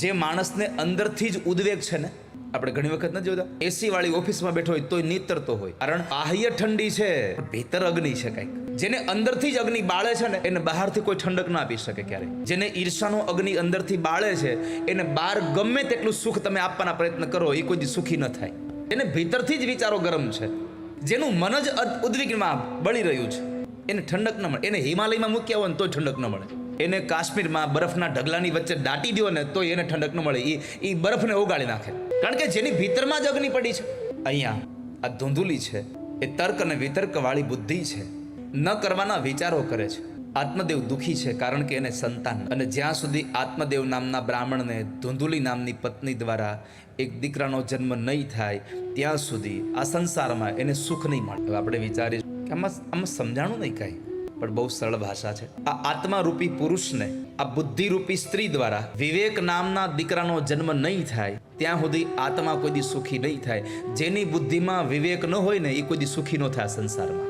જે માણસને અંદરથી જ ઉદ્વેગ છે ને, આપણે ઘણી વખત નથી જોતા, એસી વાળી ઓફિસમાં બેઠો હોય તોય નીતરતો હોય, કારણ બાહ્ય ઠંડી છે, ભીતર અગ્નિ છે કંઈક. જેને અંદરથી જ અગ્નિ બાળે છે ને, એને બહારથી કોઈ ઠંડક ના આપી શકે ક્યારેય. જેને ઈર્ષાનો અગ્નિ અંદરથી બાળે છે, એને બહાર ગમે તેટલું સુખ તમે આપવાના પ્રયત્ન કરો, એ કોઈ સુખી ન થાય. એને ભીતરથી જ વિચારો ગરમ છે. જેનું મન જ ઉદ્વિગ્નમાં બળી રહ્યું છે, એને ઠંડક ન મળે. એને હિમાલયમાં મૂક્યા હોય ને તોય ઠંડક ન મળે. એને કાશ્મીરમાં બરફના ઢગલાની વચ્ચે દાટી દો ને તો એને ઠંડક ન મળે. એ બરફને ઓગાળી નાખે, કારણ કે જેની ભીતરમાં જ અગ્નિ પડી છે. અહીંયા આ ધૂંધુલી છે, એ તર્ક અને વિતર્ક વાળી બુદ્ધિ છે, ન કરવાના વિચારો કરે છે. આત્મદેવ દુઃખી છે કારણ કે એને સંતાન. અને જ્યાં સુધી આત્મદેવ નામના બ્રાહ્મણને ધૂંધુલી નામની પત્ની દ્વારા એક દીકરાનો જન્મ નહીં થાય, ત્યાં સુધી આ સંસારમાં એને સુખ નહીં મળે. હવે આપણે વિચારીએ કે આમાં સમજાણું નહીં કાંઈ, પણ બહુ સરળ ભાષા છે. આ આત્મારૂપી પુરુષને આ બુદ્ધિરૂપી સ્ત્રી દ્વારા વિવેક નામના દીકરાનો જન્મ નહીં થાય, ત્યાં સુધી આત્મા કોઈ દી સુખી નહીં થાય. જેની બુદ્ધિમાં વિવેક ન હોય ને, એ કોઈ દી સુખી ન થાય સંસારમાં.